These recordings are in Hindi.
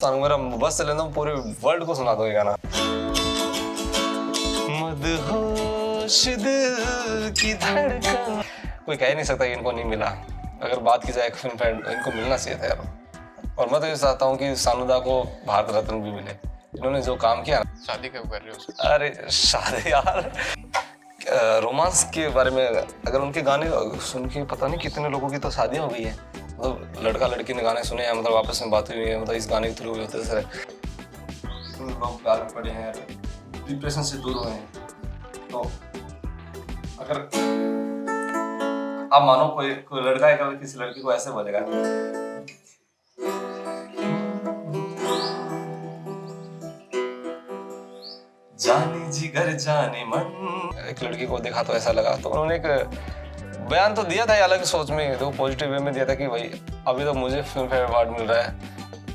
सॉन्ग मेरा बस चले ना पूरे वर्ल्ड को सुना दो ये गाना। मदहोश दिल की धड़कन, कोई कह नहीं सकता कि इनको नहीं मिला। अगर बात की जाए फिल्म फेयर, इनको मिलना चाहिए था यार। और मैं तो ये चाहता हूँ कि सानुदा को भारत रत्न भी मिले। इन्होंने जो काम किया। शादी कब कर रहे हो? अरे शादी यार, रोमांस के बारे में अगर उनके गाने सुन के पता नहीं कितने लोगों की तो शादियां हो गई है। मतलब लड़का लड़की ने गाने सुने हैं, मतलब आपस में बात हुई है, मतलब इस गाने के थ्रू होते सर लोग प्यार में पड़े हैं, डिप्रेशन से दूर हुए हैं। तो अगर आप मानो कोई लड़का है किसी लड़की को ऐसे बोलेगा, जाने जिगर जाने मन, एक लड़की को देखा तो ऐसा लगा। तो उन्होंने एक बयान तो दिया था अलग सोच में, तो पॉजिटिव वे में दिया था कि भाई अभी तो मुझे फिल्म फेयर अवार्ड मिल रहा है,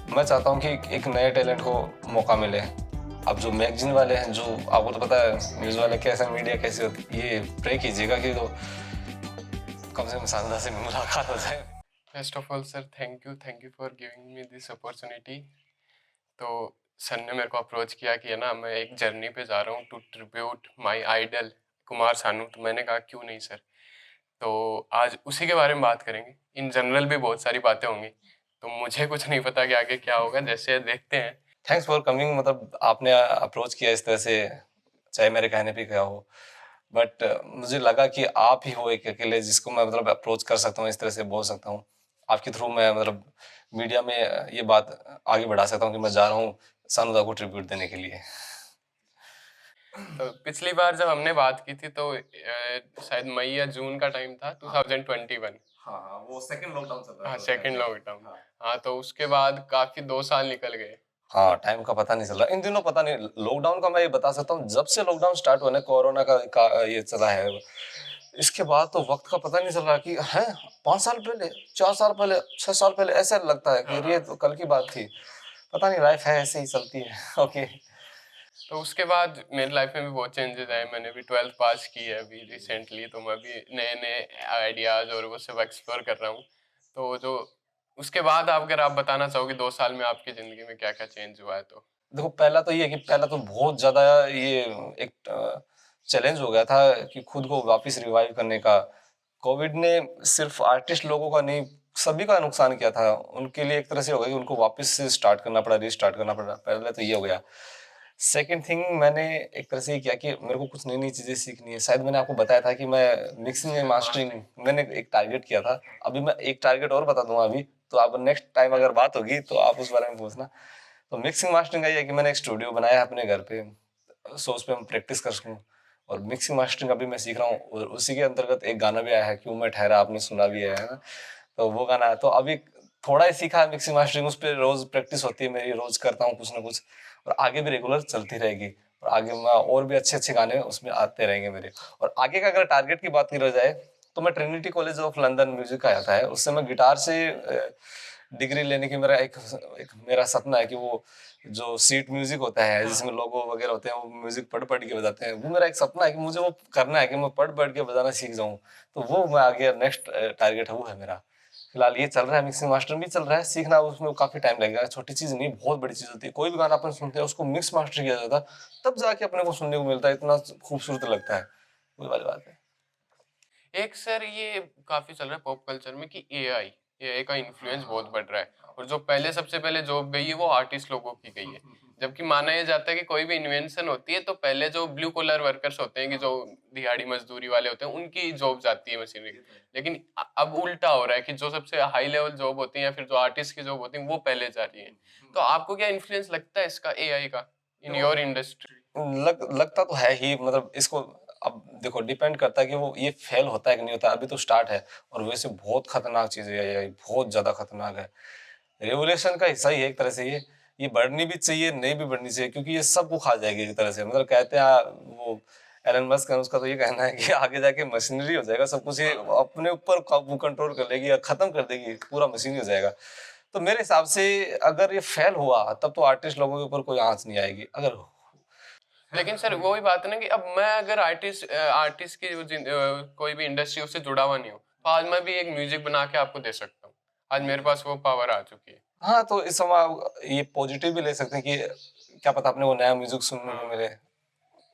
मैं चाहता हूँ कि एक नए टैलेंट को मौका मिले। अब जो मैगजीन वाले हैं, जो आपको तो पता है न्यूज़ वाले कैसा, मीडिया कैसी होती है, ये प्रे कीजिएगा कि तो कम से कम सानदा से मुलाकात हो जाए। First of all sir thank you for giving me this opportunity. तो सर ने मेरे को अप्रोच किया कि है ना मैं एक जर्नी पे जा रहा हूँ to tribute my idol Kumar Sanu. तो मैंने कहा क्यों नहीं सर। तो आज उसी के बारे में बात करेंगे। इन जनरल भी बहुत सारी बातें होंगी, तो मुझे कुछ नहीं पता कि आगे क्या होगा, जैसे देखते हैं। थैंक्स फॉर कमिंग, मतलब आपने अप्रोच किया इस तरह से, चाहे मेरे कहने पे क्या हो, बट मुझे लगा कि आप ही हो एक अकेले जिसको मैं मतलब अप्रोच कर सकता हूँ, इस तरह से बोल सकता हूँ। आपके थ्रू मैं मतलब मीडिया में ये बात आगे बढ़ा सकता हूँ कि मैं जा रहा हूँ सानुदा को ट्रिब्यूट देने के लिए। तो पिछली बार जब हमने बात की थी तो शायद मई या जून का टाइम था 2021। हाँ, वो सेकंड लॉकडाउन चल रहा हाँ था। Second lockdown. हाँ तो उसके बाद काफी 2 साल निकल गए। हाँ, टाइम का पता नहीं चल रहा इन दिनों। पता नहीं लॉकडाउन का मैं ये बता सकता हूँ, जब से लॉकडाउन स्टार्ट हुआ ना, कोरोना का ये चला है, इसके बाद तो वक्त का पता नहीं चल रहा कि है 5 साल पहले, 4 साल पहले, 6 साल पहले, ऐसा लगता है कि ये तो कल की बात थी। पता नहीं, लाइफ है ऐसे ही चलती है। ओके। तो उसके बाद मेरी लाइफ में भी बहुत चेंजेस आए। मैंने भी 12th पास की है अभी रिसेंटली, तो मैं भी नए नए आइडियाज और वो सब एक्सप्लोर कर रहा हूँ। तो जो उसके बाद आप अगर आप बताना चाहोगे 2 साल में आपकी जिंदगी में क्या क्या चेंज हुआ है तो। देखो, पहला तो ये कि पहला तो बहुत ज्यादा ये एक चैलेंज हो गया था कि खुद को वापस रिवाइव करने का। कोविड ने सिर्फ आर्टिस्ट लोगों का नहीं, सभी का नुकसान किया था। उनके लिए एक तरह से हो गया कि उनको वापस से स्टार्ट करना पड़ा, रीस्टार्ट करना पड़ा। पहले तो ये हो गया। सेकंड थिंग, मैंने एक तरह से ये किया कि मेरे को कुछ नई नई चीजें सीखनी है। शायद मैंने आपको बताया था कि मैं मिक्सिंग एंड मास्टरिंग, मैंने एक टारगेट किया था। अभी मैं एक टारगेट और बता दूंगा अभी, तो आप नेक्स्ट टाइम अगर बात होगी तो आप उस बारे में पूछना। तो मिक्सिंग मास्टरिंग का ये है कि मैंने एक स्टूडियो बनाया है अपने घर पे, सो उस पे मैं प्रैक्टिस कर सकूँ। और मिक्सिंग मास्टरिंग अभी मैं सीख रहा हूँ, और उसी के अंतर्गत एक गाना भी आया है, क्यों मैं ठहरा, आपने सुना भी है ना। तो वो गाना है, तो अभी थोड़ा ही सीखा है मिक्सिंग मास्टरिंग, उस पर रोज प्रैक्टिस होती है मेरी, रोज करता हूँ कुछ ना कुछ, और आगे भी रेगुलर चलती रहेगी। और आगे मैं और भी अच्छे अच्छे गाने उसमें आते रहेंगे मेरे। और आगे का अगर टारगेट की बात की जाए, तो मैं Trinity college of London music का आता है, उससे मैं गिटार से डिग्री लेने की मेरा एक मेरा सपना है कि वो जो सीट म्यूजिक होता है जिसमें लोगो वगैरह होते हैं, वो म्यूजिक पढ़ पढ़ के बजाते हैं, वो मेरा एक सपना है कि मुझे वो करना है, कि मैं पढ़ पढ़ के बजाना सीख जाऊं। तो वो मैं आगे नेक्स्ट टारगेट है, वो है मेरा। फिलहाल ये चल रहा है, मिक्सिंग मास्टर भी चल रहा है, सीखना उसमें काफी टाइम लगेगा। छोटी चीज नहीं, बहुत बड़ी चीज होती है। कोई भी गाना अपन सुनते हैं उसको मिक्स मास्टर किया जाता है, तब जाके अपने को सुनने को मिलता है, इतना खूबसूरत लगता है। वही वाली बात है। एक सर ये काफी चल रहा है पॉप कल्चर में कि एआई का इन्फ्लुएंस बहुत बढ़ रहा है, और जो पहले सबसे पहले जॉब गई है वो आर्टिस्ट लोगों की गई है। जबकि माना यह जाता है कि कोई भी इन्वेंशन होती है तो पहले जो ब्लू कॉलर वर्कर्स होते हैं, कि जो दिहाड़ी मजदूरी वाले होते हैं, उनकी जॉब जाती है मशीनरी। लेकिन अब उल्टा हो रहा है कि जो सबसे हाई लेवल जॉब होती है या फिर जो आर्टिस्ट की जॉब होती है वो पहले जा रही है। तो आपको क्या इन्फ्लुएंस लगता है इसका, एआई का, इन योर इंडस्ट्री? लगता तो है ही, मतलब इसको अब देखो, डिपेंड करता है कि वो ये फेल होता है कि नहीं होता। अभी तो स्टार्ट है, और वैसे बहुत खतरनाक चीज है ये, बहुत ज्यादा खतरनाक है। रेवोल्यूशन का हिस्सा ही है एक तरह से ये बढ़नी भी चाहिए, नहीं भी बढ़नी चाहिए, क्योंकि ये सबको खा जाएगी एक तरह से। मतलब कहते हैं वो एलन मस्क है, उसका तो ये कहना है कि आगे जाके मशीनरी हो जाएगा सब कुछ, ये अपने ऊपर काबू कंट्रोल कर लेगी या खत्म कर देगी, पूरा मशीन हो जाएगा। तो मेरे हिसाब से अगर ये फेल हुआ तब तो आर्टिस्ट लोगों के ऊपर कोई आंच नहीं आएगी। अगर लेकिन सर वही बात है ना कि अब मैं अगर आर्टिस्ट आर्टिस्ट की कोई भी इंडस्ट्री उससे जुड़ा हुआ नहीं हूँ, तो आज मैं भी एक म्यूजिक बना के आपको दे सकता हूँ। आज मेरे पास वो पावर आ चुकी है। हाँ, तो इस समय आप ये पॉजिटिव भी ले सकते हैं कि क्या पता आपने वो नया म्यूजिक सुनने को मिले।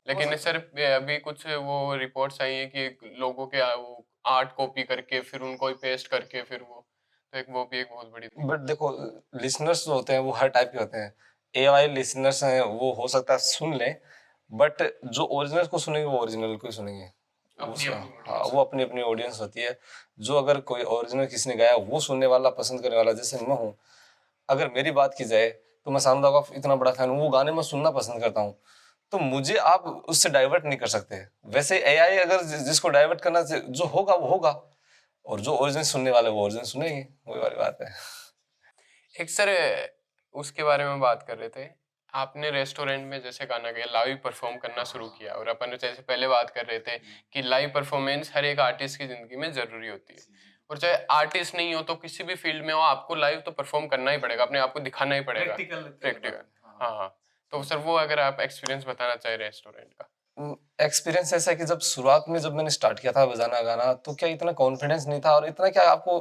लेकिन सर अभी कुछ वो रिपोर्ट्स आई हैं कि लोगों के वो आर्ट कॉपी करके फिर उनको ही पेस्ट करके फिर तो एक वो भी एक बहुत बड़ी दिक्कत। बट देखो, लिसनर्स जो होते हैं वो हर टाइप के होते हैं। एआई लिसनर्स हैं, वो हो सकता है सुन लें, बट जो ओरिजिनल को सुनेंगे वो ओरिजिनल को ही सुनेंगे। अपनी उसका अपनी हाँ, ऑडियंस। वो अपनी अपनी ऑडियंस होती है। जो अगर कोई ओरिजिनल किसी ने गाया वो सुनने वाला पसंद करने वाला, जैसे मैं हूँ, अगर मेरी बात की जाए तो मैं शानदार का इतना बड़ा फैन हूँ, वो गाने मैं सुनना पसंद करता हूँ, तो मुझे आप उससे डाइवर्ट नहीं कर सकते। वैसे एआई अगर जिसको डाइवर्ट करना जो होगा वो होगा, और जो ओरिजिनल सुनने वाले वो ओरिजिनल सुनेंगे, वही वाली बात है। एक सर उसके बारे में बात कर रहे थे, आपने रेस्टोरेंट में जैसे गाना गाया लाइव परफॉर्म करना शुरू किया और अपन जैसे पहले बात कर रहे थे कि लाइव परफॉर्मेंस हर एक आर्टिस्ट की जिंदगी में जरूरी होती है, और चाहे आर्टिस्ट नहीं हो तो किसी भी फील्ड में हो आपको लाइव तो परफॉर्म करना ही पड़ेगा, अपने आप को दिखाना ही पड़ेगा। प्रैक्टिकल। हाँ हाँ। तो सर वो अगर आप एक्सपीरियंस बताना चाहे रेस्टोरेंट का। एक्सपीरियंस ऐसा है कि जब शुरुआत में जब मैंने स्टार्ट किया था बजाना गाना, तो क्या इतना कॉन्फिडेंस नहीं था, और इतना क्या आपको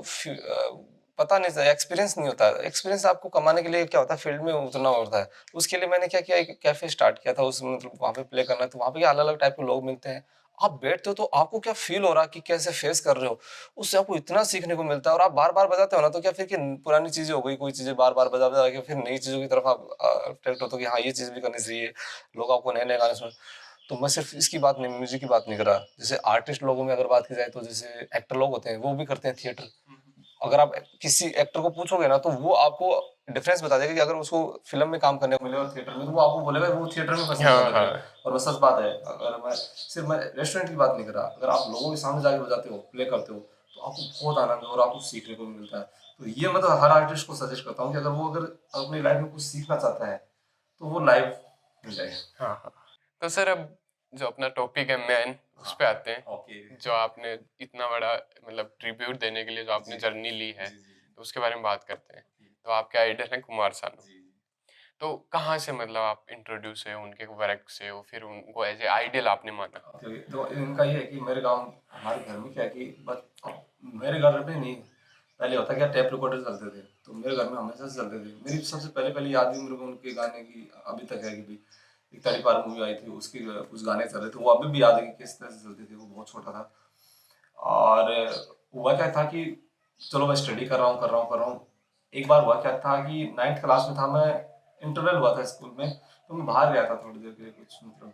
पता नहीं था, एक्सपीरियंस नहीं होता। एक्सपीरियंस आपको कमाने के लिए क्या होता है, फील्ड में उतरना होता है। उसके लिए मैंने क्या किया, एक कैफे स्टार्ट किया था, उस मतलब वहाँ पे प्ले करना, तो वहाँ पे क्या अलग अलग टाइप के लोग मिलते हैं। आप बैठते हो तो आपको क्या फील हो रहा है कि कैसे फेस कर रहे हो, उससे आपको इतना सीखने को मिलता है। और आप बार बार बजाते हो ना, तो क्या फिर कि पुरानी चीजें हो गई, कोई चीजें बार बार बजा बजा के फिर नई चीजों की तरफ आप अट्रैक्ट होते हो कि हाँ ये चीज भी करनी चाहिए। लोग आपको नए नए गाने सुन। तो मैं सिर्फ इसकी बात नहीं, म्यूजिक की बात नहीं कर रहा। जैसे आर्टिस्ट लोगों में अगर बात की जाए, तो जैसे एक्टर लोग होते हैं वो भी करते हैं थिएटर। अगर आप किसी एक्टर को पूछोगे ना, तो वो आपको डिफरेंस बता देगा कि अगर उसको फिल्म में काम करने को मिले और थिएटर में, तो वो आपको बोलेगा वो थिएटर में पसंद हाँ ज्यादा हाँ। करेगा। और वो सच बात है। अगर मैं सिर्फ मैं रेस्टोरेंट की बात नहीं कर रहा, अगर आप लोगों के सामने जाके बजाते हो, प्ले करते हो, तो आपको बहुत आनंद और आपको सीखने को भी मिलता है। तो ये मतलब हर आर्टिस्ट को सजेस्ट करता हूँ कि अगर वो अगर अपनी लाइफ में कुछ सीखना चाहता है, तो वो लाइव मिल जाए। हाँ हाँ। तो सर अब जो अपना टॉपिक है मेन उस पे आते हैं। ओके। जो आपने इतना बड़ा मतलब ट्रिब्यूट देने के लिए जो आपने जर्नी ली है, तो उसके बारे में बात करते हैं। तो आपके आइडल हैं कुमार सानू। तो कहाँ से मतलब आप इंट्रोड्यूस है उनके वर्क से, और फिर उनको एज ए आइडल आपने माना? ओके, तो इनका ये है कि मेरे गांव, हमारे घर में क्या है कि बस मेरे घर पे नहीं, पहले होता क्या, टेप रिकॉर्डर चलते थे, तो मेरे घर में हमेशा से चलते थे। मेरी सबसे पहले पहले याद भी मेरे को उनके गाने की अभी तक है कि भाई, एक तारी पार मूवी आई थी, उसकी कुछ गाने चल रहे थे, वो अभी भी याद है कि किस तरह से चलते थे। वो बहुत छोटा था, और हुआ क्या था कि चलो मैं स्टडी कर रहा हूँ। एक बार हुआ क्या था कि 9th क्लास में था मैं, इंटरवल हुआ था स्कूल में, तो मैं बाहर गया था थोड़ी देर के लिए, कुछ मतलब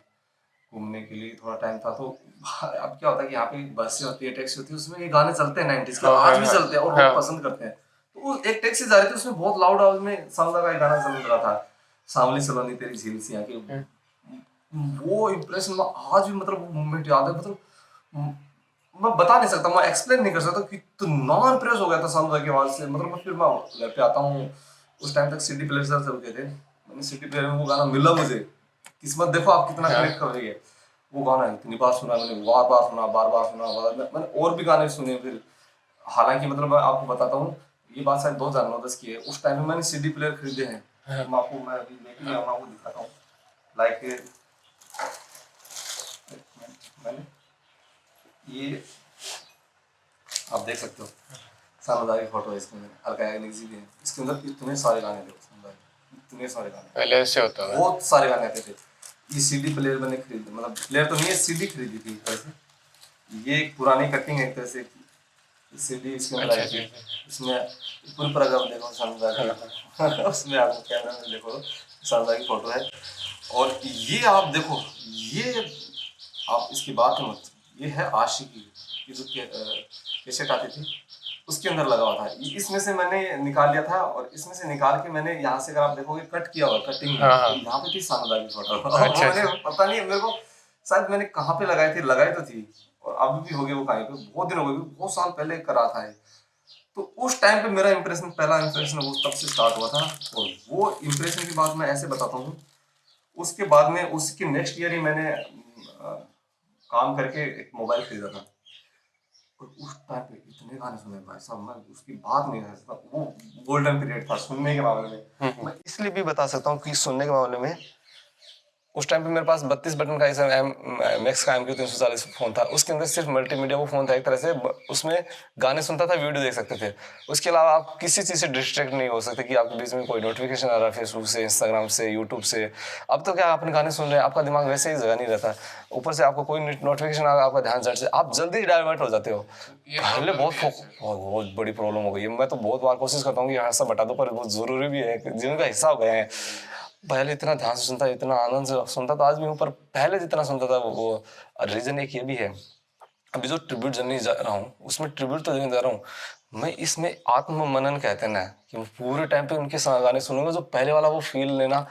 घूमने के लिए थोड़ा टाइम था। तो अब क्या होता है कि यहाँ पे बसें होती है, टैक्सी होती है, उसमें ये गाने चलते हैं 90s के, हाँ हाँ आज भी हाँ चलते हैं और लोग हाँ। पसंद करते हैं। तो वो एक टैक्सी जा रही थी, उसमें बहुत लाउड आवाज में सावला का एक गाना चल रहा था, सांवली सलोनी तेरी झील सी आंखें। हम्म। वो इम्प्रेशन में आज भी, मतलब वो मोमेंट याद है, मतलब मैं बता नहीं सकता, मैं एक्सप्लेन नहीं कर सकता कि कितना इम्प्रेस हो गया था सावला की आवाज से। मतलब मैं फिर मैं घर पे आता हूँ, उस टाइम तक सीडी प्लेयर चल गए थे, मैंने सीडी प्लेयर में वो गाना मिला मुझे। किस्मत देखो आप कितना हाँ कनेक्ट कर रही है। वो गाना इतनी बार सुना मैंने, बार बार सुना, मैंने और भी गाने सुने फिर। हालांकि मतलब मैं आपको बताता हूँ, ये बात शायद 2009-10 की है। उस टाइम में मैंने सीडी प्लेयर खरीदे हैं, हाँ मैं अभी लेके गया, मैं आपको दिखाता हूँ। लाइक मैंने ये, आप देख सकते हो, सानोदा की फोटो है इसके अंदर, अलका याग्निक जी भी है इसके अंदर। इतने सारे गाने थे सानोदा के, इतने सारे गाने, पहले ऐसे होता था। बहुत सारे गाने आते थे। ये सीडी प्लेयर मैंने खरीदी, मतलब प्लेयर तो नहीं है, सीडी खरीदी थी एक तरह से। ये एक पुरानी कटिंग है एक तरह से, सीडी इसके अंदर अच्छा आई अच्छा थी। अच्छा। इसमें पूरी पर अगर देखो शानदार हाँ हाँ। की उसमें आपको कैमरा में देखो शानदार की फोटो है। और ये आप देखो, ये आप इसकी बात मत, ये है आशिकी की जो कैसेट आती थी, उसके अंदर लगा हुआ था। इसमें से मैंने निकाल लिया था, और इसमें से निकाल के मैंने यहाँ से, अगर आप देखोगे, कट किया हुआ, कटिंग है, हाँ तो हाँ। यहाँ पे थी शानदार की फोटो अच्छा वो मैंने, अच्छा। पता नहीं मेरे को, शायद मैंने कहाँ पे लगाई थी, लगाई तो थी, और अभी भी होगी वो कहीं पे, बहुत दिन हो गए, बहुत साल पहले करा था ये। तो उस टाइम पे मेरा इंप्रेशन, पहला इंप्रेशन वो तब से स्टार्ट हुआ था। और वो इंप्रेशन की बात मैं ऐसे बताता हूँ, उसके बाद में उसके नेक्स्ट ईयर ही मैंने काम करके एक मोबाइल खरीदा था। और उस टाइम पे इतने गाने सुने भाई साहब, मैं उसकी बात नहीं कर सकता। वो गोल्डन पीरियड था सुनने के मामले में। हम्म। मैं इसलिए भी बता सकता हूँ कि सुनने के मामले में उस टाइम पे मेरे पास 32 बटन का ऐसा मैक्स का MQ 340 फोन था, उसके अंदर सिर्फ मल्टीमीडिया वो फोन था एक तरह से, उसमें गाने सुनता था, वीडियो देख सकते थे, उसके अलावा आप किसी चीज़ से डिस्ट्रैक्ट नहीं हो सकते कि आपके बीच में कोई नोटिफिकेशन आ रहा है फेसबुक से, इंस्टाग्राम से, यूट्यूब से। अब तो क्या अपने गाने सुन रहे हैं, आपका दिमाग वैसे ही जगह नहीं रहता, ऊपर से आपको कोई नोटिफिकेशन आ गया, आपका ध्यान झट से, आप जल्दी ही डाइवर्ट हो जाते हो। ये पहले प्रॉब्लम बहुत भी है सर। बहुत बड़ी प्रॉब्लम हो गई है। मैं तो बहुत बार कोशिश करता हूँ कि हाँ सब बता दो, पर बहुत ज़रूरी भी है, जिनका हिस्सा हो गए हैं। पहले इतना ध्यान से सुनता, इतना आनंद से सुनता था, आज भी हूँ, पर पहले जितना सुनता था वो रीज़न एक ये भी है। अभी जो ट्रिब्यूट जर्नी जा रहा हूँ, उसमें ट्रिब्यूट तो देने जा रहा हूँ मैं, इसमें आत्म मनन कहते हैं ना, कि मैं पूरे टाइम पे उनके गाने सुनूंगा, जो पहले वाला वो फील लेना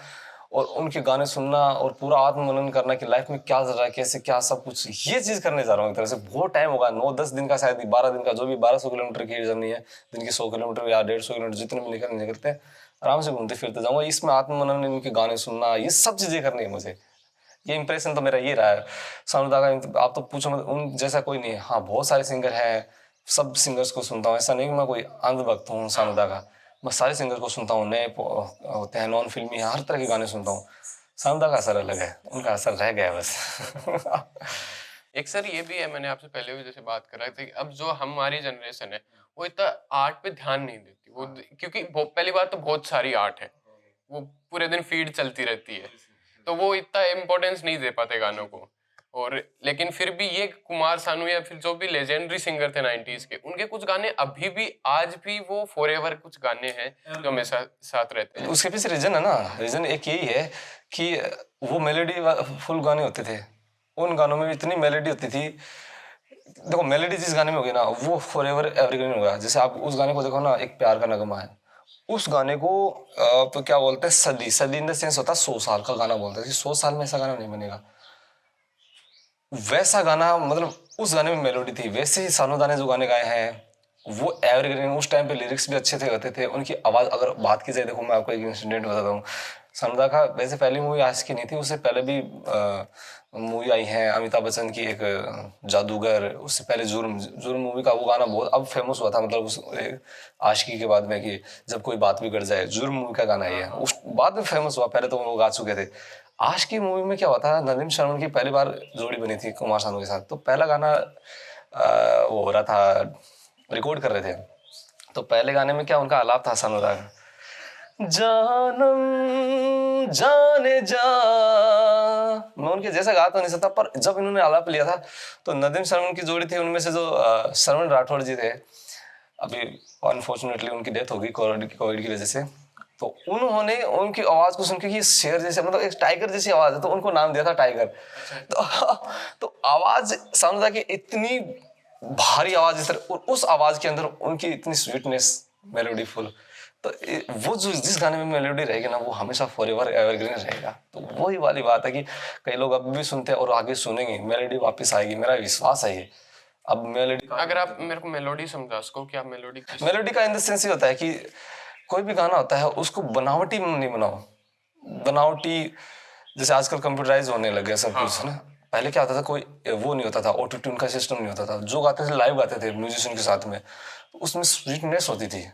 और उनके गाने सुनना और पूरा आत्म मनन करना कि लाइफ में क्या चल रहा है, कैसे क्या सब कुछ, ये चीज़ करने जा रहा हूँ एक तरह से। बहुत टाइम होगा, 9-10 दिन का, शायद 12 दिन का, जो भी 1200 किलोमीटर की जर्नी है, दिन की 100 किलोमीटर या 150 किलोमीटर जितने भी निकलते हैं, आराम से घूमते फिरते जाऊंगा। इसमें आत्म मनन, इनके गाने सुनना, ये सब चीज़ें करनी है मुझे। ये इंप्रेशन तो मेरा ये रहा है सानुदा का। आप तो पूछो मत, उन जैसा कोई नहीं है। हाँ बहुत सारे सिंगर हैं, सब सिंगर्स को सुनता हूँ, ऐसा नहीं कि मैं कोई अंधभक्त हूँ सानुदा का। मैं सारे सिंगर को सुनता हूँ, नए होते हैं, नॉन फिल्मी है, हर तरह के गाने सुनता हूँ। सानुदा का असर अलग है, उनका असर रह गया है बस। एक सर ये भी है, मैंने आपसे पहले भी जैसे बात कर रहा था कि अब जो हमारी जनरेशन है वो इतना आर्ट पे ध्यान नहीं देती, वो क्योंकि पहली बात तो बहुत सारी आर्ट है, वो पूरे दिन फीड चलती रहती है, तो वो इतना इम्पोर्टेंस नहीं दे पाते गानों को। और लेकिन फिर भी ये कुमार सानू या फिर जो भी लेजेंडरी सिंगर थे 90s के, उनके कुछ गाने अभी भी आज भी वो फॉरएवर कुछ गाने हैं जो हमेशा साथ रहते हैं। उसके पीछे रीजन है ना, रीजन एक यही है कि वो मेलोडी फुल गाने होते थे, उन गानों में इतनी मेलोडी होती थी। देखो मेलोडी जिस गाने में होगी ना, वो फॉर एवर एवरग्रीन होगा। जैसे आप उस गाने को देखो ना, एक प्यार का नगमा है, उस गाने को तो क्या बोलते हैं, सदी, सदी इन द सेंस होता है 100 साल का गाना बोलते हैं कि 100 साल में ऐसा गाना नहीं बनेगा। वैसा गाना, मतलब उस गाने में मेलोडी थी। वैसे ही सानोदा ने जो गाने गाए हैं वो एवरग्रीन, उस टाइम पे लिरिक्स भी अच्छे थे, गाते थे, उनकी आवाज़ अगर बात की जाए, देखो मैं आपको एक इंसिडेंट बताता हूँ। सानोदा का वैसे पहली मूवी आज की नहीं थी, उससे पहले भी मूवी आई है अमिताभ बच्चन की, एक जादूगर, उससे पहले जुर्म, जुर्म मूवी का वो गाना बहुत अब फेमस हुआ था, मतलब उस आशिकी के बाद में, कि जब कोई बात बिगड़ जाए, जुर्म मूवी का गाना है, उस बाद में फेमस हुआ, पहले तो वो गा चुके थे। आज की मूवी में क्या हुआ था, नदीम श्रवण की पहली बार जोड़ी बनी थी कुमार सानू के साथ, तो पहला गाना वो हो रहा था, रिकॉर्ड कर रहे थे, तो पहले गाने में क्या उनका आलाप था सानू का, जानम जाने जा। मैं उनके जैसा गा तो नहीं सकता, पर जब इन्होंने आलाप लिया था तो नदीम श्रवण की जोड़ी थी, उनमें से जो श्रवण राठौड़ जी थे, अभी अनफॉर्चुनेटली उनकी डेथ हो गई कोविड की वजह से, तो उन्होंने उनकी आवाज को सुन के, ये शेर जैसे, मतलब एक टाइगर जैसी आवाज है, तो उनको नाम दिया था टाइगर। तो आवाज सानुदा की इतनी भारी आवाज, इस तरह, और उस आवाज के अंदर उनकी इतनी स्वीटनेस, मेलोडीफुल, तो वो जो जिस गाने में मेलोडी रहेगी ना, वो हमेशा फॉरएवर एवरग्रीन रहेगा। तो वही वाली बात है कि कई लोग अब भी सुनते हैं और आगे सुनेंगे, मेलोडी वापस आएगी, मेरा विश्वास है ये। अब मेलोडी, अगर आप मेरे को मेलोडी समझा सको कि आप मेलोडी किस मेलोडी का इन द सेंस ये होता है कि कोई भी गाना होता है उसको बनावटी नहीं बनाओ, बनावटी, जैसे आजकल कंप्यूटराइज होने लग गया सब कुछ, है ना। पहले क्या होता था, कोई वो नहीं होता था, ऑटो ट्यून का सिस्टम नहीं होता था, जो गाते थे लाइव गाते थे म्यूजिशियन के साथ में, तो उसमें स्वीटनेस होती थी।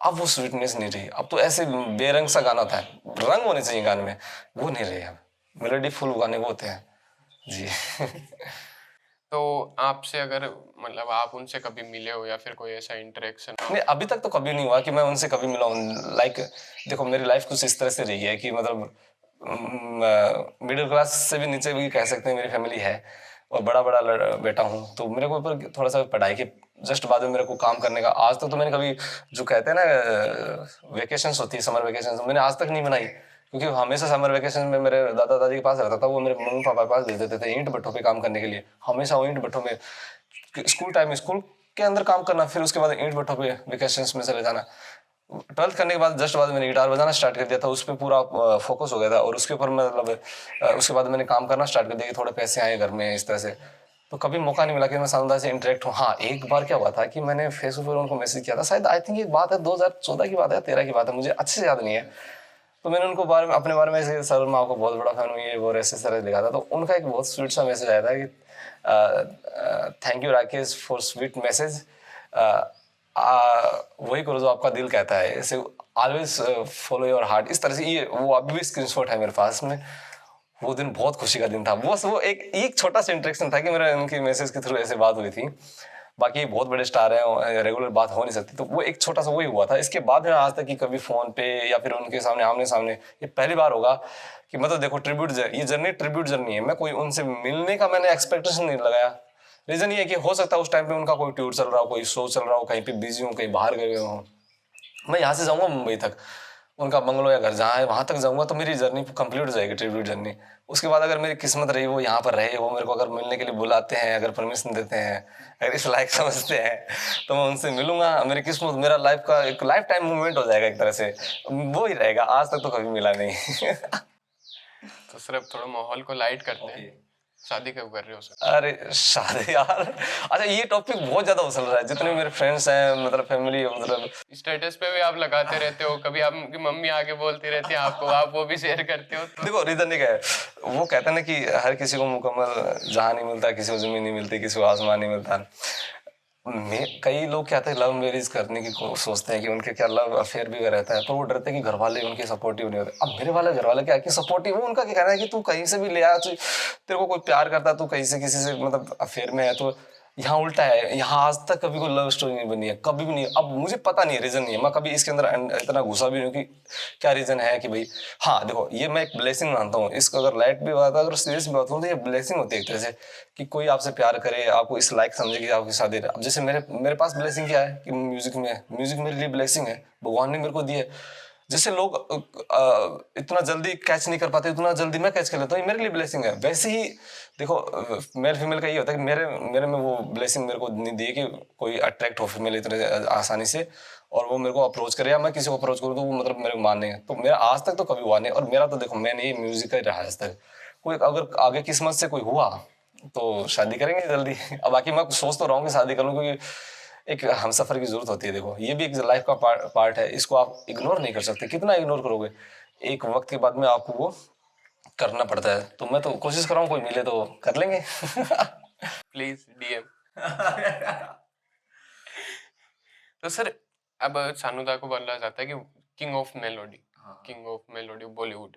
अब वो स्वीटनेस नहीं रही, अब तो ऐसे बेरंग सा गाना होता है, रंग होने चाहिए गाने में, वो नहीं रहे अब, मेलोडी फुल गाने वो होते हैं जी। तो आपसे अगर मतलब आप उनसे कभी मिले हो या फिर कोई ऐसा इंटरेक्शन? नहीं, अभी तक तो कभी नहीं हुआ कि मैं उनसे कभी मिला हूँ। लाइक देखो मेरी लाइफ कुछ इस तरह से रही है कि मतलब मिडिल क्लास से भी नीचे भी कह सकते हैं मेरी फैमिली है, और बड़ा बड़ा बेटा हूँ, तो मेरे को ऊपर थोड़ा सा पढ़ाई के जस्ट बाद में मेरे को काम करने का, आज तक तो मैंने कभी, जो कहते हैं ना वेकेशंस होती है, समर वेकेशंस, मैंने आज तक नहीं बनाई, क्योंकि हमेशा समर वेकेशन में मेरे दादा दादी के पास रहता था, वो मेरे मम्मी पापा के पास भेज देते थे ईंट भट्ठों पे काम करने के लिए, हमेशा वो ईंट भट्ठों में, स्कूल टाइम स्कूल के अंदर काम करना, फिर उसके बाद ईंट भट्ठों पे वेकेशंस में चले जाना। 12th करने के बाद जस्ट बाद मैंने गिटार बजाना स्टार्ट कर दिया था, उस पर पूरा फोकस हो गया था, और उसके ऊपर मतलब उसके बाद मैंने काम करना स्टार्ट कर दिया कि थोड़े पैसे आए घर में इस तरह से, तो कभी मौका नहीं मिला कि मैं सानुदा से इंटरेक्ट हूँ। हाँ एक बार क्या हुआ था कि मैंने फेसबुक पर उनको मैसेज किया था, शायद आई थिंक ये बात है 2014 की बात है, 13 की बात है, मुझे अच्छे से याद नहीं है। तो मैंने उनको बारे में, अपने बारे में ऐसे, सर मैं आपको बहुत बड़ा फैन हूँ, ये वो ऐसे तरह लिखा था, तो उनका एक बहुत स्वीट सा मैसेज आया था कि thank you Rakesh for sweet message, वही करो जो आपका दिल कहता है, ऐसे ऑलवेज फॉलो योर हार्ट, इस तरह से। ये वो अभी भी स्क्रीनशॉट है मेरे पास में, वो दिन बहुत खुशी का दिन था। बस वो एक छोटा सा इंटरेक्शन था कि मेरा उनकी मैसेज के थ्रू ऐसे बात हुई थी। बाकी बहुत बड़े स्टार हैं, रेगुलर बात हो नहीं सकती, तो वो एक छोटा सा वही हुआ था। इसके बाद में आज तक कि कभी फोन पे या फिर उनके सामने आमने सामने, ये पहली बार होगा कि मतलब देखो ये जर्नी ट्रिब्यूट जर्नी है। मैं कोई उनसे मिलने का मैंने एक्सपेक्टेशन नहीं लगाया। रीजन ये है कि हो सकता है उस टाइम पे उनका कोई टूर चल रहा हो, कोई शो चल रहा हो, कहीं पे बिजी हो, कहीं बाहर गए हो। मैं यहाँ से जाऊँगा मुंबई तक, उनका बंगलो या घर जहाँ है वहाँ तक जाऊँगा, तो मेरी जर्नी कंप्लीट हो जाएगी, ट्रिब्यूट जर्नी। उसके बाद अगर मेरी किस्मत रही वो यहाँ पर रहे, वो मेरे को अगर मिलने के लिए बुलाते हैं, अगर परमिशन देते हैं, अगर इस लायक समझते हैं, तो मैं उनसे मिलूंगा। मेरी किस्मत, मेरा लाइफ का एक लाइफ टाइम मूवमेंट हो जाएगा एक तरह से, वो ही रहेगा। आज तक तो कभी मिला नहीं। तो सर अब थोड़ा माहौल को लाइट करते हैं। शादी कब कर रहे हो सर? अरे शादी यार, अच्छा ये टॉपिक बहुत ज्यादा उछल रहा है। जितने मेरे फ्रेंड्स हैं, मतलब फैमिली, मतलब स्टेटस पे भी आप लगाते रहते हो, कभी आपकी मम्मी आके बोलती रहती है आपको, आप वो भी शेयर करते हो तो? देखो रीजन ये है, वो कहते हैं ना कि हर किसी को मुकम्मल जहां नहीं मिलता, किसी को जमीन नहीं मिलती, किसी को आसमान नहीं मिलता। कई लोग क्या थे, लव मैरिज करने की सोचते हैं कि उनके क्या लव अफेयर भी रहता है, पर वो डरते हैं कि घर वाले उनके सपोर्टिव नहीं होते। अब मेरे वाले घर वाले क्या कि सपोर्टिव, वो उनका क्या कहना है कि तू कहीं से भी ले आ, तेरे को कोई प्यार करता, तू कहीं से किसी से मतलब अफेयर में है। तो यहाँ उल्टा है, यहाँ आज तक कभी कोई लव स्टोरी नहीं बनी है, कभी भी नहीं। अब मुझे पता नहीं है, रीजन नहीं है, मैं कभी इसके अंदर इतना घुसा भी नहीं हूँ कि क्या रीजन है कि भाई। हाँ देखो, ये मैं एक ब्लेसिंग मानता हूँ इसको, अगर लाइट भी बात है, अगर सीरियस भी बात हूँ, तो ये ब्लेसिंग होती है एक तरह से कि कोई आपसे प्यार करे, आपको इस लायक समझे कि आपकी शादी। अब जैसे मेरे पास ब्लेसिंग क्या है कि म्यूजिक में है, म्यूजिक मेरे लिए ब्लेसिंग है, भगवान ने मेरे को दी है। जैसे लोग इतना जल्दी कैच नहीं कर पाते, उतना जल्दी मैं कैच कर लेता हूँ, ये मेरे लिए ब्लेसिंग है। वैसे ही देखो, मेल फीमेल का ये होता है कि मेरे में वो ब्लेसिंग मेरे को नहीं दी है कि कोई अट्रैक्ट हो फीमेल इतने आसानी से, और वो मेरे को अप्रोच करे या मैं किसी को अप्रोच करूँ तो वो मतलब मेरे को माने। तो मेरा आज तक तो कभी हुआ नहीं। और मेरा तो देखो, मैंने ये म्यूजिक का ही रहा आज तक। कोई अगर आगे किस्मत से कोई हुआ तो शादी करेंगे जल्दी। अब बाकी मैं सोच तो रहा हूँ कि शादी करूँ, क्योंकि एक हमसफर की जरूरत होती है। देखो ये भी एक लाइफ का पार्ट है, इसको आप इग्नोर नहीं कर सकते। कितना इग्नोर करोगे, एक वक्त के बाद में आपको वो करना पड़ता है। तो मैं तो कोशिश कर रहा हूँ, कोई मिले तो कर लेंगे। Please DM. तो सर अब सानुदा को बोला जाता है कि king of melody, king of melody Bollywood,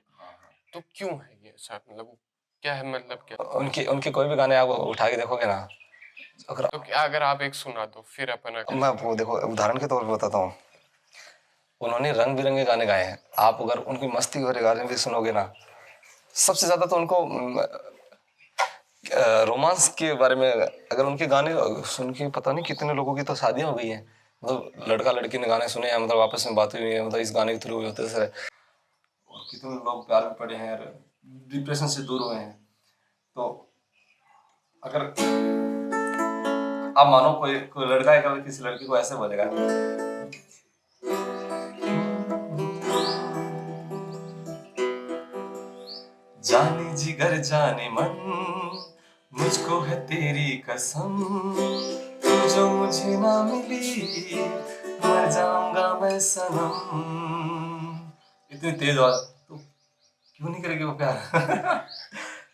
तो क्यों है ये ऐसा? मतलब क्या है, मतलब क्या? उनके उनके कोई भी गाने आप उठा के देखोगे ना, अगर तो क्या अगर आप एक सुना दो फिर अपना मैं आपको देखो उदाहरण के तौर पर बताता हूँ। उन्होंने रंग बिरंगे गाने गाए हैं, आप अगर उनकी मस्ती भरे गाने भी सुनोगे ना, सबसे ज्यादा तो उनको रोमांस के बारे में, अगर उनके गाने सुन के पता नहीं कितने लोगों की तो शादियां हो गई हैं। मतलब लड़का लड़की ने गाने सुने हैं, मतलब आपस में बातें हुई है, मतलब इस गाने के थ्रू होते सर। और कितने लोग प्यार में पड़े हैं, डिप्रेशन से दूर हुए हैं। तो अगर आप मानो कोई लड़का है, अगर किसी लड़की को ऐसे बोलेगा, जाने जिगर जाने मन, मुझको है तेरी कसम, तू जो मुझे ना मिली मर जाऊंगा मैं सनम। इतनी तेज आवाज, तो क्यों नहीं करेगी वो प्यार?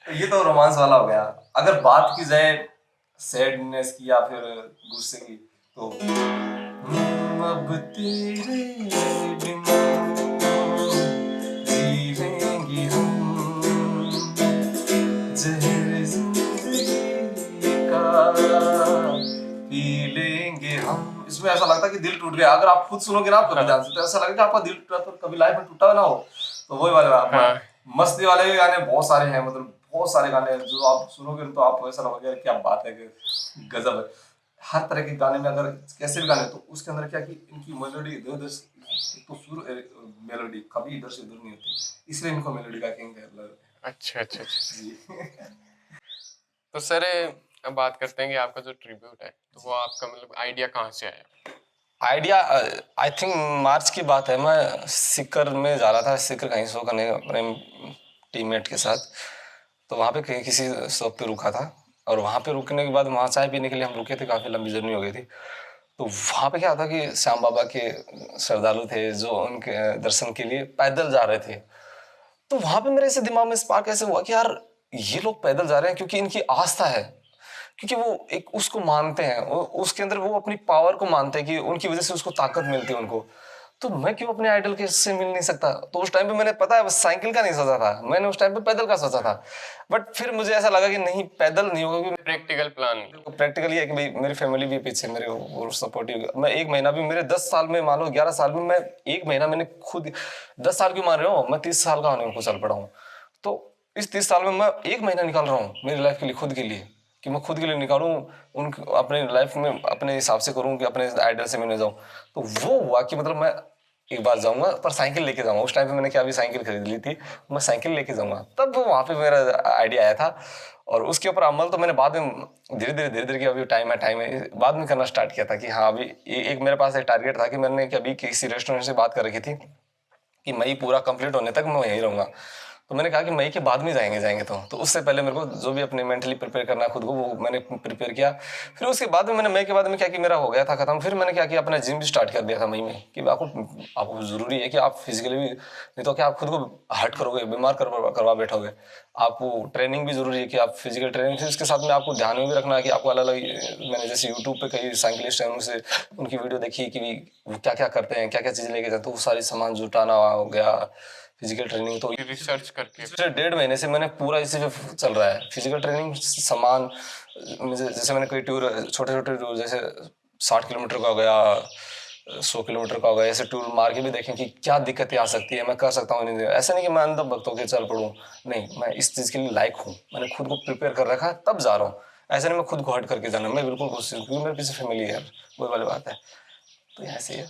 तो ये तो रोमांस वाला हो गया। अगर बात की जाए सैडनेस की या फिर गुस्से की, तो अब तेरे बिना जीवेंगे हम, जहर जिंदगी का पी लेंगे हम। इसमें ऐसा लगता है कि दिल टूट गया। अगर आप खुद सुनोगे ना कभी ध्यान से, तो ऐसा लगेगा आपका दिल टूटा, तो कभी लाइफ में टूटा ना हो। तो वही वाले मस्ती वाले भी गाने बहुत सारे हैं, मतलब बहुत सारे गाने जो आप सुनोगे तो आपको ऐसा लगेगा क्या बात है, कि गजब है। हर तरह के गाने में, अगर कैसे भी गाने, तो उसके अंदर क्या कि इनकी मेलोडी इधर उधर, तो सुर मेलोडी कभी इधर से उधर नहीं होती, इसलिए इनको मेलोडी का किंग है। अच्छा अच्छा अच्छा। तो सर अब बात करते हैं कि आपका जो ट्रिब्यूट है, तो वो आपका मतलब आइडिया कहाँ से आया? आइडिया आई थिंक मार्च की बात है। मैं सिक्कर में जा रहा था, सिक्कर कहीं शो करने अपने टीममेट के साथ। तो वहाँ पे कहीं किसी शॉप पे रुका था, और वहाँ पे रुकने के बाद वहाँ चाय पीने के लिए हम रुके थे, काफ़ी लंबी जर्नी हो गई थी। तो वहाँ पे क्या था कि श्याम बाबा के श्रद्धालु थे जो उनके दर्शन के लिए पैदल जा रहे थे। तो वहाँ पे मेरे ऐसे दिमाग में स्पार्क ऐसे हुआ कि यार ये लोग पैदल जा रहे हैं क्योंकि इनकी आस्था है, क्योंकि वो एक उसको मानते हैं, उसके अंदर वो अपनी पावर को मानते हैं कि उनकी वजह से उसको ताकत मिलती है उनको। तो मैं क्यों अपने आइडल के से मिल नहीं सकता? तो उस टाइम पे मैंने पता है बस साइकिल का नहीं सोचा था, मैंने उस टाइम पे पैदल का सोचा था। बट फिर मुझे ऐसा लगा कि नहीं, पैदल नहीं होगा, क्योंकि प्रैक्टिकल प्लान नहीं। प्रैक्टिकली है कि भाई मेरी फैमिली भी पीछे मेरे और सपोर्टिव। मैं 1 महीना भी, मेरे 10 साल में मान लो 11 साल में मैं 1 महीना मैंने खुद, 10 साल क्यों मान रहे हो, मैं 30 साल का होने को चल पड़ा हूँ। तो इस 30 साल में मैं 1 महीना निकाल रहा हूँ मेरी लाइफ के लिए, खुद के लिए, कि मैं खुद के लिए निकालूं, उन अपने लाइफ में अपने हिसाब से करूं कि अपने आइडल से मिलने जाऊं। तो वो हुआ कि मतलब मैं एक बार जाऊंगा पर साइकिल लेके जाऊंगा। उस टाइम पे मैंने क्या अभी साइकिल खरीद ली थी, मैं साइकिल लेके जाऊंगा, तब वहां पे मेरा आइडिया आया था। और उसके ऊपर अमल तो मैंने बाद में धीरे धीरे कि अभी टाइम है बाद में करना स्टार्ट किया था। कि हाँ अभी एक मेरे पास एक टारगेट था कि मैंने कि अभी किसी रेस्टोरेंट से बात कर रखी थी कि मई पूरा कंप्लीट होने तक मैं वहीं रहूंगा। तो मैंने कहा कि मई के बाद में जाएंगे तो उससे पहले मेरे को जो भी अपने मेंटली प्रिपेयर करना है खुद को, वो मैंने प्रिपेयर किया। फिर उसके बाद में मैंने मई के बाद में क्या कि मेरा हो गया था खत्म। फिर मैंने क्या किया, अपना जिम भी स्टार्ट कर दिया था मई में। कि आपको जरूरी है कि आप फिजिकली भी, नहीं तो क्या आप खुद को हर्ट करोगे, बीमार करवा बैठोगे। आपको ट्रेनिंग भी जरूरी है कि आप फिजिकल ट्रेनिंग, फिर इसके साथ में आपको ध्यान में भी रखना है कि आपको अलग अलग, मैंने जैसे यूट्यूब पे कई साइकिलिस्ट हैं उनसे उनकी वीडियो देखी कि वो क्या क्या करते हैं, क्या क्या चीज़ें लेके जाते हैं, तो वो सारी सामान जुटाना हो गया, फिजिकल ट्रेनिंग। तो रिसर्च करके पिछले 1.5 महीने से मैंने पूरा इसी पे चल रहा है, फिजिकल ट्रेनिंग सामान। जैसे मैंने कोई टूर, छोटे छोटे टूर, जैसे 60 किलोमीटर का हो गया, 100 किलोमीटर का हो गया, ऐसे टूर मार के भी देखें कि क्या दिक्कतें आ सकती है, मैं कर सकता हूँ नहीं। ऐसा नहीं कि मैं अंदर भक्त होकर चल पड़ूँ, नहीं, मैं इस चीज़ के लिए लायक हूँ, मैंने खुद को प्रिपेयर कर रखा तब जा रहा हूँ। ऐसा नहीं मैं खुद को हर्ट करके जाना, मैं बिल्कुल कोशिश, क्योंकि मेरे पीछे फैमिली है, वो वाली बात है। तो यहाँ से है।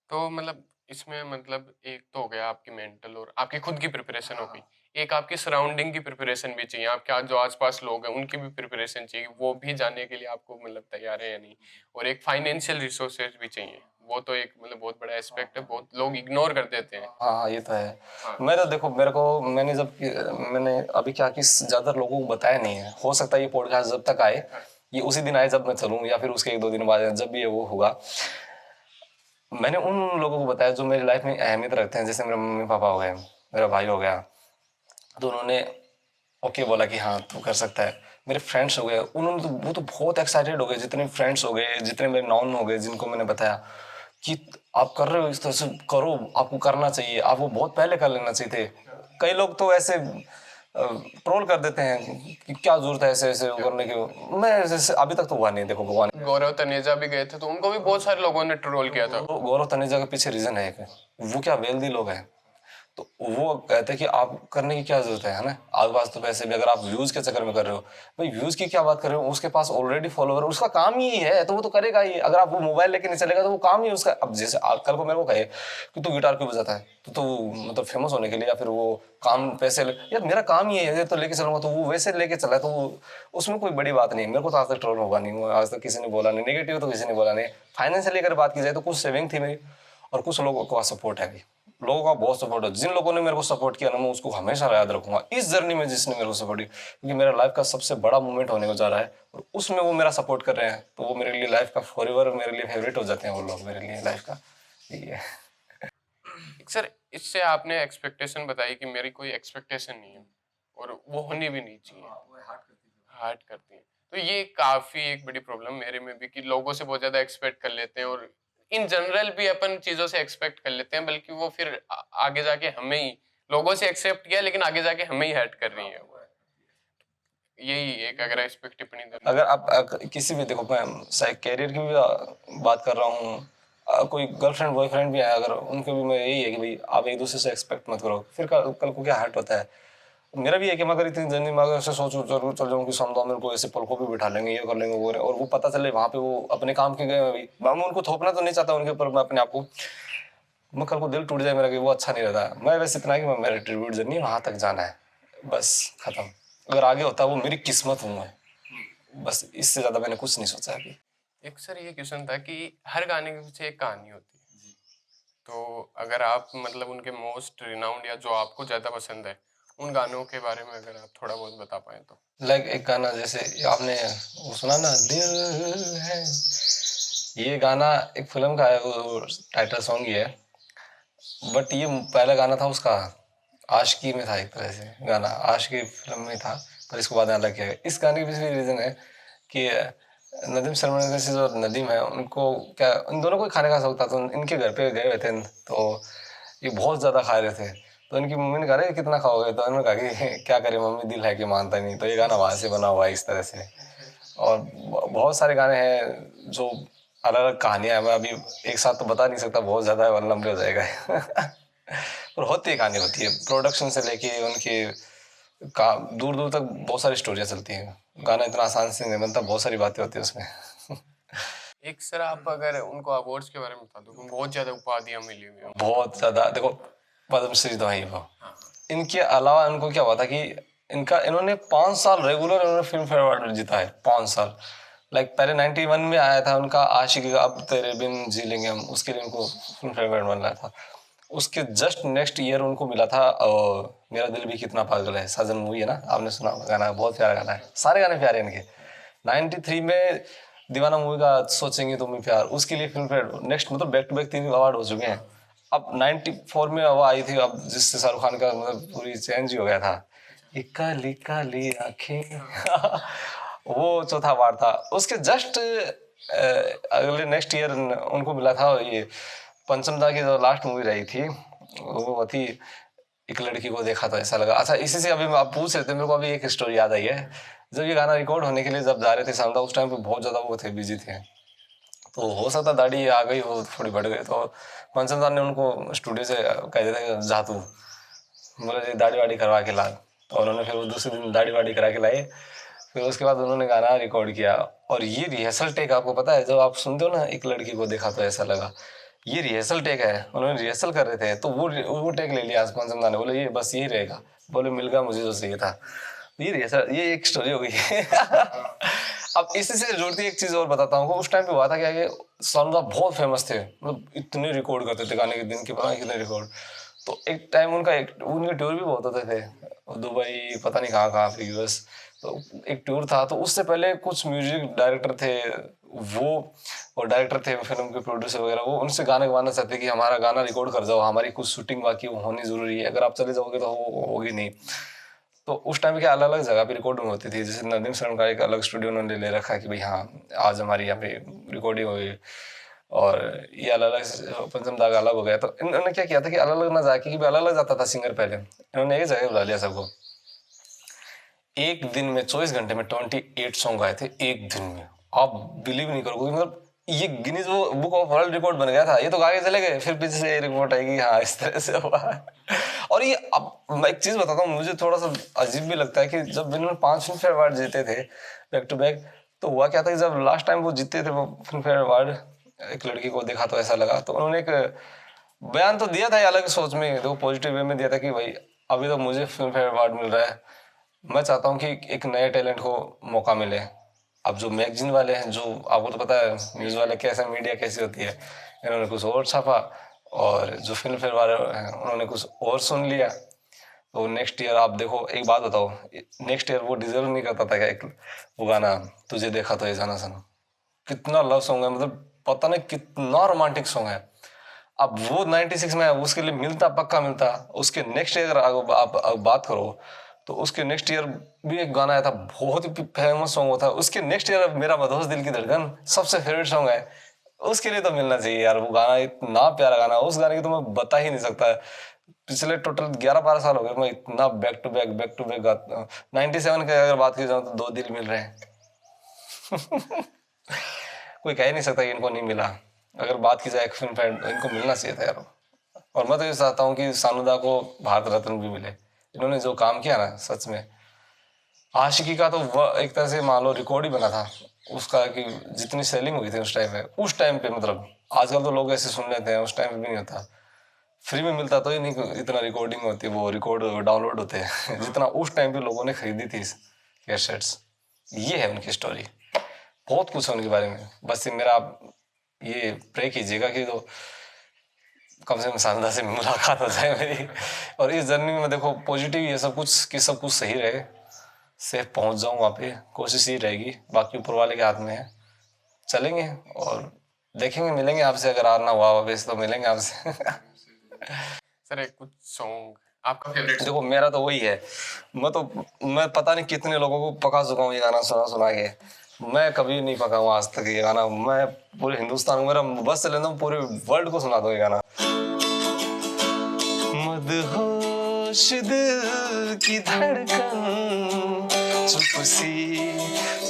तो मतलब इसमें मतलब एक तो हो गया आपकी मेंटल और आपकी खुद की प्रिपरेशन हो गई, एक आपकी सराउंडिंग की प्रिपरेशन भी चाहिए, आपके जो आसपास लोग हैं उनकी भी प्रिपरेशन चाहिए, वो भी जानने के लिए आपको मतलब तैयार है या नहीं, और एक फाइनेंशियल रिसोर्सेज भी चाहिए। वो तो एक मतलब बहुत बड़ा एस्पेक्ट है, बहुत लोग इग्नोर कर देते हैं। हाँ हाँ, ये तो है। हाँ। मैं तो देखो, मेरे को मैंने अभी क्या कि ज़्यादा लोगों को बताया नहीं है। हो सकता है ये पॉडकास्ट जब तक आए, ये उसी दिन आए जब मैं चलूँ, या फिर उसके 1-2 दिन बाद जब भी ये वो होगा। मैंने उन लोगों को बताया जो मेरी लाइफ में अहमियत रखते हैं, जैसे मेरे मम्मी पापा हो गए, मेरा भाई हो गया, तो उन्होंने ओके बोला कि हाँ तू कर सकता है। मेरे फ्रेंड्स हो गए, उन्होंने तो वो तो बहुत एक्साइटेड हो गए, जितने फ्रेंड्स हो गए, जितने मेरे नॉन हो गए, जिनको मैंने बताया कि आप कर रहे हो इस तरह से करो, आपको करना चाहिए, आपको बहुत पहले कर लेना चाहिए थे। कई लोग तो ऐसे ट्रोल कर देते हैं कि क्या जरूरत है ऐसे ऐसे करने की। मैं जैसे अभी तक तो हुआ नहीं, देखो भगवान। गौरव तनेजा भी गए थे तो उनको भी बहुत सारे लोगों ने ट्रोल किया था। गौरव तनेजा के पीछे रीजन है एक, वो क्या वेल्दी लोग हैं, तो वो कहते हैं कि आप करने की क्या जरूरत है ना, आपके पास तो पैसे भी, अगर आप व्यूज के चक्कर में कर रहे हो, भाई व्यूज की क्या बात कर रहे हो, उसके पास ऑलरेडी फॉलोवर, उसका काम ही है तो वो तो करेगा ही। अगर आप वो मोबाइल लेके नहीं चलेगा तो वो काम ही उसका। अब जैसे कल को मेरे को कहे कि तू गिटार क्यों बजाता है, तो मतलब फेमस होने के लिए, या फिर वो काम पैसे यार मेरा काम ही है ये तो लेके चलूंगा, तो वो वैसे लेके चला है, तो वो उसमें कोई बड़ी बात नहीं है। मेरे को तो आज तक ट्रोल होगा नहीं, आज तक किसी ने बोला नहीं, नेगेटिव तो किसी ने बोला नहीं। फाइनेंशियली अगर बात की जाए तो कुछ सेविंग थी मेरी, और कुछ लोगों का सपोर्ट है भी, लोगों का बहुत सपोर्ट है। जिन लोगों ने मेरे को सपोर्ट किया ना, मैं उसको हमेशा याद रखूंगा इस जर्नी में, जिसने मेरे को सपोर्ट किया, क्योंकि मेरा लाइफ का सबसे बड़ा मोमेंट होने को जा रहा है, और उसमें वो मेरा सपोर्ट कर रहे हैं, तो वो मेरे लिए लाइफ का फॉरएवर, मेरे लिए फेवरेट हो जाते हैं वो लोग, मेरे लिए लाइफ का यही है। सर इससे आपने एक्सपेक्टेशन बताई कि मेरी कोई एक्सपेक्टेशन नहीं है और वो होनी भी नहीं चाहिए, हार्ट करती है। तो ये काफी एक बड़ी प्रॉब्लम मेरे में भी कि लोगों से बहुत ज्यादा एक्सपेक्ट कर लेते हैं, और इन जनरल भी अपन चीजों से एक्सपेक्ट कर लेते हैं, बल्कि वो फिर आगे जाके हमें ही, लोगों से एक्सेप्ट किया लेकिन आगे जाके हमें ही हर्ट कर रही है। यही एक अगर इस पे टिप्पणी देना। अगर आप किसी भी, देखो मैं शायद कैरियर की भी बात कर रहा हूँ, कोई गर्लफ्रेंड बॉयफ्रेंड भी है, अगर उनके भी मैं यही है कि भाई आप एक दूसरे से एक्सपेक्ट मत करो, फिर कल को क्या हर्ट होता है। मेरा भी है कि मैं अगर इतनी जल्दी में अगर ऐसे सोचूं जरूर चल जाऊँ कि समझो मेरे को ऐसे पलकों पे बिठा लेंगे, ये कर लेंगे वो, और वो पता चले वहाँ पे वो अपने काम के गए, मैं उनको थोपना तो नहीं चाहता उनके ऊपर, मैं अपने आप को, मैं कल को दिल टूट जाए मेरा कि वो अच्छा नहीं रहता। मैं बस इतना कि मैं, मेरा ट्रिब्यूट जर्नी वहाँ तक जाना है, बस खत्म। अगर आगे होता वो मेरी किस्मत हूँ मैं, बस इससे ज्यादा मैंने कुछ नहीं सोचा अभी। एक सर ये क्वेश्चन था कि हर गाने के पीछे एक कहानी होती है, तो अगर आप मतलब उनके मोस्ट रिनाउंड या जो आपको ज्यादा पसंद है उन गानों के बारे में अगर आप थोड़ा बहुत बता पाए तो। लाइक एक गाना जैसे आपने वो सुना ना, दिल है, ये गाना एक फिल्म का है, वो टाइटल सॉन्ग ही है, बट ये पहला गाना था उसका, आशिकी में था, एक तरह से गाना आशिकी फिल्म में था, पर इसको बाद में अलग किया गया। इस गाने के पीछे रीजन है कि नदीम श्रवण जैसे जो नदीम है उनको क्या, इन दोनों को ही खाने का शौक था, तो इनके घर पे गए हुए थे तो ये बहुत ज़्यादा खा रहे थे। तो इनकी मम्मी ने कहा "अरे कितना खाओगे", तो इन्होंने कहा कि क्या करें मम्मी, दिल है कि मानता ही नहीं। तो ये गाना वहाँ से बना हुआ है इस तरह से। और बहुत सारे गाने हैं जो अलग अलग कहानियां हैं, मैं अभी एक साथ तो बता नहीं सकता, बहुत ज़्यादा है और लंबे हो जाएगा। पर होती है, कहानी होती है, प्रोडक्शन से लेके उनके का दूर दूर तक बहुत सारी स्टोरियाँ चलती हैं। गाना इतना आसान से नहीं बनता, बहुत सारी बातें होती है उसमें। एक सर आप अगर उनको अवार्ड्स के बारे में बता दो, उनको बहुत ज्यादा उपाधियां मिली हुई हैं। बहुत ज़्यादा, देखो पद्मश्री तो है ही वो। हाँ, इनके अलावा इनको क्या हुआ था कि इन्होंने 5 साल रेगुलर इन्होंने फिल्म फेयर अवार्ड जीता है, 5 साल। लाइक पहले 91 में आया था उनका आशिकी का अब तेरे बिन जी लेंगे हम, उसके लिए उनको फिल्म फेयर अवार्ड मिला था। उसके जस्ट नेक्स्ट ईयर उनको मिला था मेरा दिल भी कितना पागल है, साजन मूवी है ना, आपने सुना होगा, गाना बहुत प्यारा गाना है, सारे गाने प्यारे हैं इनके। 93 में दीवाना मूवी का सोचेंगे तुम्हें प्यार, उसके लिए फिल्म फेयर नेक्स्ट, मतलब बैक टू बैक 3 अवार्ड हो चुके हैं। अब 94 में वो आई थी, अब जिससे शाहरुख खान का मतलब पूरी चेंज ही हो गया था, ये काली काली आंखें। वो चौथा अवार्ड था। उसके जस्ट अगले नेक्स्ट ईयर उनको मिला था ये पंचम दा की जो लास्ट मूवी रही थी, वो थी एक लड़की को देखा तो ऐसा लगा। अच्छा, इसी से अभी आप पूछ रहे थे, मेरे को अभी एक स्टोरी याद आई है। जब ये गाना रिकॉर्ड होने के लिए जब जा रहे थे सामदा, उस टाइम पे बहुत ज़्यादा वो थे, बिजी थे। तो हो सकता दाढ़ी आ गई हो, थोड़ी बढ़ गई, तो पंचम दा ने उनको स्टूडियो से कह दिया था जा तू, बोले जी दाढ़ी वाड़ी करवा के ला। तो उन्होंने फिर वो दूसरे दिन दाढ़ी वाड़ी करा के लाए। फिर उसके बाद उन्होंने गाना रिकॉर्ड किया। और ये रिहर्सल टेक, आपको पता है जब आप सुनते हो ना एक लड़की को देखा तो ऐसा लगा, ये रिहर्सल टेक है। उन्होंने रिहर्सल कर रहे थे तो वो टेक ले लिया पंचम दा ने, बोले ये बस यही रहेगा, बोले मिल गया मुझे जो चाहिए था। ये रिहर्सल, ये एक स्टोरी हो गई। अब इसी से जुड़ती एक चीज और बताता हूँ। उस टाइम पे हुआ था क्या कि सनदा बहुत फेमस थे, मतलब इतने रिकॉर्ड करते थे गाने के दिन के, पता नहीं कितने रिकॉर्ड। तो एक टाइम उनके टूर भी बहुत होते थे, दुबई पता नहीं कहाँ कहाँ, फिर यूएस। तो एक टूर था, तो उससे पहले कुछ म्यूजिक डायरेक्टर थे वो, और डायरेक्टर थे फिल्म के प्रोड्यूसर वगैरह, वो उनसे गाने गवाना चाहते कि हमारा गाना रिकॉर्ड कर जाओ, हमारी कुछ शूटिंग बाकी वो होनी जरूरी है, अगर आप चले जाओगे तो वो होगी नहीं। तो उस टाइम क्या अलग अलग जगह पे रिकॉर्डिंग होती थी, जैसे नदीम सर का एक अलग स्टूडियो उन्होंने ले रखा है कि भाई हाँ आज हमारी यहाँ पे रिकॉर्डिंग हुई। और ये अलग अलग पंचम दाग अलग हो गया, तो इन्होंने क्या किया था कि अलग अलग ना जाके, कि अलग अलग जाता था सिंगर पहले, इन्होंने एक जगह बुला लिया सबको। एक दिन में 24 घंटे में 28 सॉन्ग आए थे एक दिन में। आप बिलीव नहीं करोगे, मतलब ये गिनीज वो बुक ऑफ वर्ल्ड रिकॉर्ड बन गया था। ये तो आगे चले गए, फिर पीछे से रिपोर्ट आएगी हाँ इस तरह से हुआ। और ये, अब मैं एक चीज बताता हूँ, मुझे थोड़ा सा अजीब भी लगता है कि जब इन्होंने 5 फिल्म फेयर अवार्ड जीते थे बैक टू बैक, तो हुआ क्या था कि जब लास्ट टाइम वो जीते थे वो फिल्म फेयर अवार्ड, एक लड़की को देखा तो ऐसा लगा, तो उन्होंने एक बयान तो दिया था अलग सोच में, तो पॉजिटिव वे में दिया था कि भाई अभी तो मुझे फिल्म फेयर अवार्ड मिल रहा है, मैं चाहता हूँ कि एक नए टैलेंट को मौका मिले। अब जो मैगजीन वाले हैं, जो आपको तो पता है न्यूज़ वाले कैसे, मीडिया कैसी होती है, इन्होंने कुछ और छापा, और जो फिल्म फेयर वाले हैं उन्होंने कुछ और सुन लिया। तो नेक्स्ट ईयर आप देखो, एक बात बताओ, नेक्स्ट ईयर वो डिजर्व नहीं करता था क्या एक वो गाना तुझे देखा तो ये जाना सनम, कितना लव सॉन्ग है, मतलब पता नहीं कितना रोमांटिक सॉन्ग है। अब वो 96 में है, उसके लिए मिलता, पक्का मिलता। उसके नेक्स्ट ईयर अगर आप बात करो, तो उसके नेक्स्ट ईयर भी एक गाना आया था, बहुत ही फेमस सॉन्ग था। उसके नेक्स्ट ईयर मेरा मदहोश दिल की धड़कन सबसे फेवरेट सॉन्ग है, उसके लिए तो मिलना चाहिए यार। वो गाना इतना प्यारा गाना, उस गाने की तो मैं बता ही नहीं सकता। पिछले टोटल 11-12 साल हो गए मैं इतना बैक टू बैक गाता। 97 की अगर बात की जाए तो दो दिल मिल रहे हैं। कोई कह नहीं सकता कि इनको नहीं मिला। अगर बात की जाए एक फिल्म फैन, इनको मिलना चाहिए था यार। और मैं तो ये चाहता हूँ कि सानुदा को भारत रत्न भी मिले। इन्होंने जो काम किया ना, सच में। आशिकी का तो वह एक तरह से मान लो रिकॉर्ड ही बना था उसका, कि जितनी सेलिंग हुई थी उस टाइम पे, मतलब आजकल तो लोग ऐसे सुन लेते हैं, उस टाइम पे भी नहीं होता। फ्री में मिलता तो ही नहीं इतना रिकॉर्डिंग होती, वो रिकॉर्ड डाउनलोड होते हैं। जितना उस टाइम पे लोगों ने खरीदी थी कैसेट्स। ये है उनकी स्टोरी, बहुत कुछ है उनके बारे में। बस ये मेरा ये प्रे कीजिएगा कि तो कम से कम शानदार से मुलाकात हो जाए मेरी, और इस जर्नी में देखो पॉजिटिव ये सब कुछ, कि सब कुछ सही रहे, सेफ पहुंच जाऊं वहाँ पे, कोशिश ही रहेगी, बाकी ऊपर वाले के हाथ में है। चलेंगे और देखेंगे, मिलेंगे आपसे, अगर आना हुआ वापस तो मिलेंगे आपसे। सर एक कुछ सॉन्ग आपका फेवरेट? देखो मेरा तो वही है, मैं पता नहीं कितने लोगों को पका चुका हूँ ये गाना सुना सुना के। मैं कभी नहीं पका हूँ आज तक ये गाना। मैं पूरे हिंदुस्तान को, मेरा बस चले ना पूरे वर्ल्ड को सुना दो ये गाना। मदहोश दिल की धड़कन, चुप सी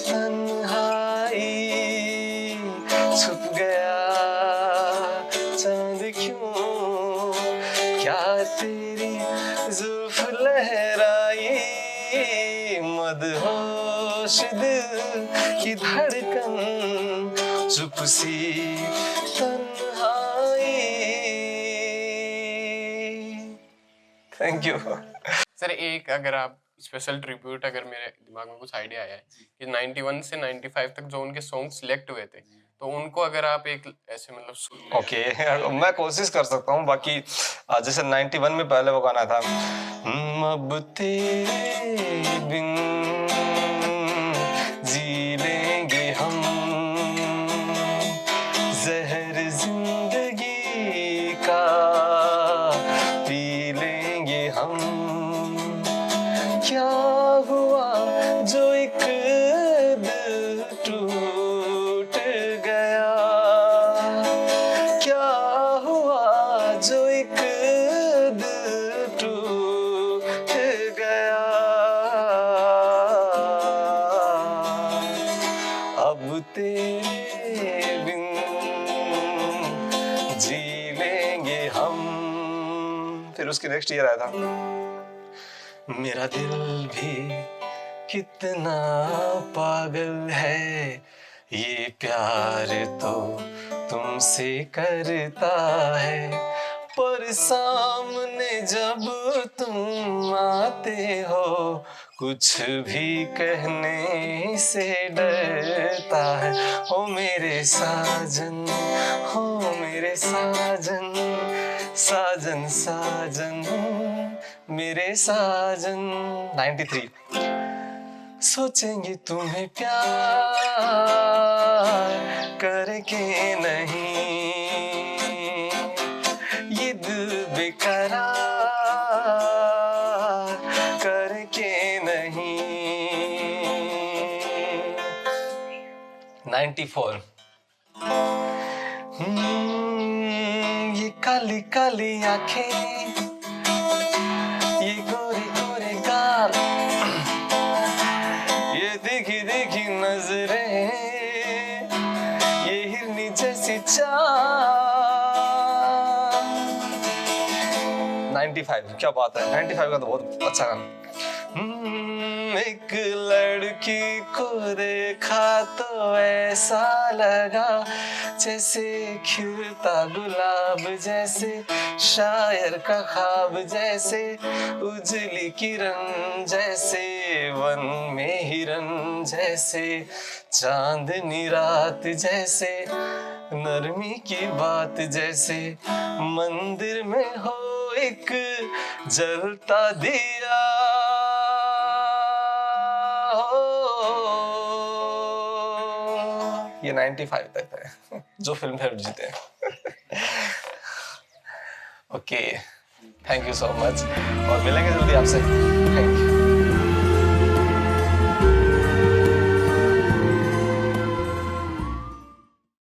तन्हाई, छुप गया चांद क्यों, क्या तेरी जुल्फ लहराई, मदहोश दिल की धड़कन, चुप सी तन्हाई। Thank you. सर एक अगर आप स्पेशल ट्रिब्यूट, अगर मेरे दिमाग में कुछ आइडिया आया है कि 91 से 95 तक जो उनके सॉन्ग सिलेक्ट हुए थे, तो उनको अगर आप एक ऐसे मतलब ओके मैं कोशिश कर सकता हूँ। बाकी जैसे 91 में पहले वो गाना था, अब तेरे बिन जी लेंगे हम, जहर जिंदगी का पी लेंगे हम, क्या हुआ जो एक दिल टूट गया, क्या हुआ जो एक दिल टूट गया, अब तेरे बिन जी लेंगे हम। फिर उसकी नेक्स्ट ईयर आया था, मेरा दिल भी कितना पागल है, ये प्यार तो तुमसे करता है, पर सामने जब तुम आते हो, कुछ भी कहने से डरता है। ओ मेरे साजन, हो मेरे साजन, साजन साजन मेरे साजन। 93। सोचेंगे तुम्हें प्यार करके नहीं, ये दिल बेकरार करके नहीं। 94। ये काली काली आंखें, ये गोरे गोरे गाल, ये देखी देखी नजरें, ये हिरनी जैसी चाल। 95 क्या बात है, 95 का तो बहुत अच्छा गाना। एक लड़की को देखा तो ऐसा लगा जैसे खिलता गुलाब, जैसे शायर का ख्वाब, जैसे उजली किरण, जैसे वन में हिरन, जैसे चांदनी रात, जैसे नरमी की बात, जैसे मंदिर में हो एक जलता दिया। ये 95 तक है जो फिल्म फेयर जीते हैं। Okay, thank you so much और मिलेंगे जल्दी आपसे। Thank you.